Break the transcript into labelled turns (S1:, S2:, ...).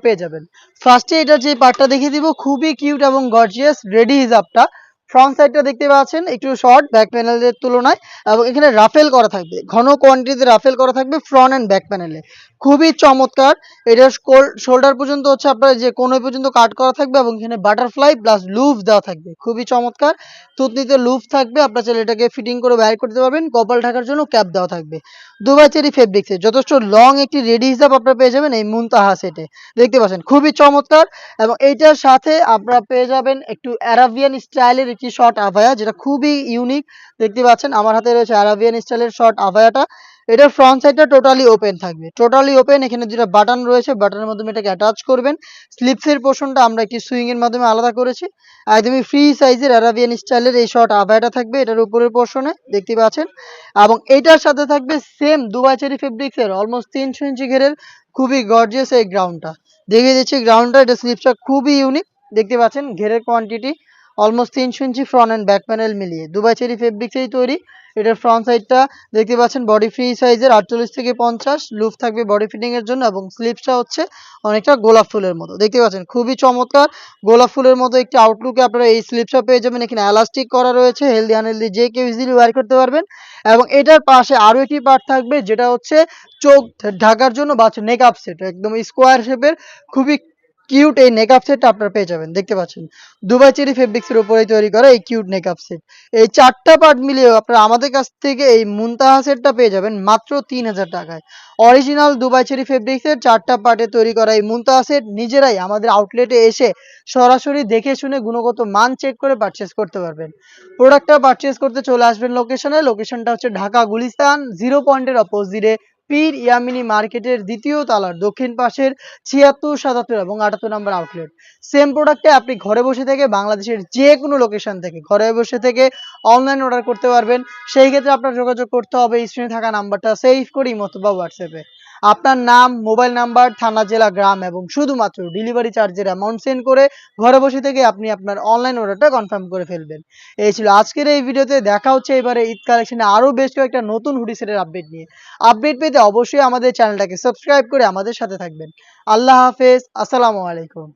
S1: পেয়ে যাবেন। ফার্স্টে এটার যে পার্টটা দেখিয়ে দিব, খুবই কিউট এবং গর্জিয়াস রেডি হিজাবটা। ফ্রন্ট সাইডটা দেখতে পাচ্ছেন একটু শর্ট ব্যাক প্যানেলের তুলনায়, এবং এখানে রাফেল করা থাকবে, ঘন কোয়ান্টিটিতে রাফেল করা থাকবে ফ্রন্ট অ্যান্ড ব্যাক প্যানেলে। খুবই চমৎকার। এটার শোল্ডার পর্যন্ত হচ্ছে আপনার যে কোণ পর্যন্ত কাট করা থাকবে, এবং এখানে বাটারফ্লাই প্লাস লুফ দেওয়া থাকবে, খুবই চমৎকার। থুতনিতে লুফ থাকবে, আপনার চাইলে এটাকে ফিটিং করে বাইর করতে পারবেন। কপাল ঢাকার জন্য ক্যাপ দেওয়া থাকবে। দুবাই চেরি ফেব্রিক্সে যথেষ্ট লং একটি রেডি হিসাব আপনারা পেয়ে যাবেন এই মুনতাহা সেটে। দেখতে পাচ্ছেন খুবই চমৎকার। এবং এইটার সাথে আপনারা পেয়ে যাবেন একটু অ্যারাবিয়ান স্টাইলের একটি শর্ট আভায়া, যেটা খুবই ইউনিক। দেখতে পাচ্ছেন আমার হাতে রয়েছে অ্যারাবিয়ান স্টাইলের শর্ট আভায়াটা। এটার ফ্রন্ট সাইডটা টোটালি ওপেন থাকবে, টোটালি ওপেন। এখানে দুটো বাটন রয়েছে, বাটনের মাধ্যমে এটাকে অ্যাটাচ করবেন। স্লিপসের পোর্শনটা আমরা একটি সুইং এর মাধ্যমে আলাদা করেছি। একদমই ফ্রি সাইজের অ্যারাবিয়ান স্টাইলের এই শর্ট আভায়াটা থাকবে এটার উপরের পোর্শনে, দেখতে পাচ্ছেন। এবং এইটার সাথে থাকবে সেম দুবাই চেরি ফেব্রিক্সের অলমোস্ট 300 ইঞ্চি ঘেরের খুবই গর্জিয়াস এই গ্রাউন্ডটা। দেখিয়ে দিচ্ছি গ্রাউন্ডটা, এটা স্লিপসটা খুবই ইউনিক। দেখতে পাচ্ছেন ঘেরের quantity almost 300 inch front and back panel মিলিয়ে দুবাই চেরি ফেব্রিক্সেই তৈরি। এটার ফ্রন্ট সাইডটা দেখতে পাচ্ছেন বডি ফ্রি সাইজের 48 থেকে 50 লুফ থাকবে বডি ফিটিং এর জন্য, এবং স্লিপসটা হচ্ছে অনেকটা গোলাপ ফুলের মতো। দেখতে পাচ্ছেন খুবই চমৎকার, গোলাপ ফুলের মতো একটি আউটলুকে আপনারা এই স্লিপসটা পেয়ে যাবেন। এখানে এলাস্টিক করা রয়েছে, হেলদি আনহেলদি যে কেউ ইজিলি ওয়্যার করতে পারবেন। এবং এটার পাশে আরো একটি পার্ট থাকবে, যেটা হচ্ছে চোখ ঢাকার জন্য বা নেকআপ সেট, একদম স্কোয়ার শেপের খুবই কিউট এই নেকআপ সেটটা আপনারা পেয়ে যাবেন। দেখতে পাচ্ছেন দুবাই চেরি ফেব্রিক্সের উপরে তৈরি করা এই কিউট নেকআপ সেট। এই 4টা পার্ট মিলিয়ে আপনারা আমাদের কাছ থেকে এই মুনতাহা সেটটা পেয়ে যাবেন মাত্র 3000 টাকায়। অরিজিনাল দুবাই চেরি ফেব্রিক্সের 4টা পার্টে তৈরি করা এই মুনতাহা সেট নিজেরাই আমাদের আউটলেটে এসে সরাসরি দেখে শুনে গুণগত মান চেক করে পারচেজ করতে পারবেন। প্রোডাক্টটা পারচেজ করতে চলে আসবেন লোকেশনে। লোকেশনটা হচ্ছে ঢাকা গুলিস্তান 0 পয়েন্টের অপোজিটে পীর ইয়ামিনী মার্কেটের 2য় তলার দক্ষিণ পাশের 76, 77 এবং 78 নম্বর আউটলেট। সেম প্রোডাক্টে আপনি ঘরে বসে থেকে বাংলাদেশের যে কোনো লোকেশন থেকে ঘরে বসে থেকে অনলাইন অর্ডার করতে পারবেন। সেই ক্ষেত্রে আপনার যোগাযোগ করতে হবে স্ক্রিনে থাকা নাম্বারটা সেভ করে ইমো অথবা হোয়াটসঅ্যাপে। আপনার নাম, মোবাইল নাম্বার, থানা, জেলা, গ্রাম এবং শুধুমাত্র ডেলিভারি চার্জের অ্যামাউন্ট সেন্ড করে ঘরে বসে থেকে আপনি আপনার অনলাইন অর্ডারটা কনফার্ম করে ফেলবেন। এই ছিল আজকের এই ভিডিওতে। দেখা হচ্ছে এবারে ঈদ কালেকশনে আরো বেশ কয়েকটা নতুন হুডি সেটের আপডেট নিয়ে। আপডেট পেতে অবশ্যই আমাদের চ্যানেলটাকে সাবস্ক্রাইব করে আমাদের সাথে থাকবেন। আল্লাহ হাফেজ, আসসালামু আলাইকুম।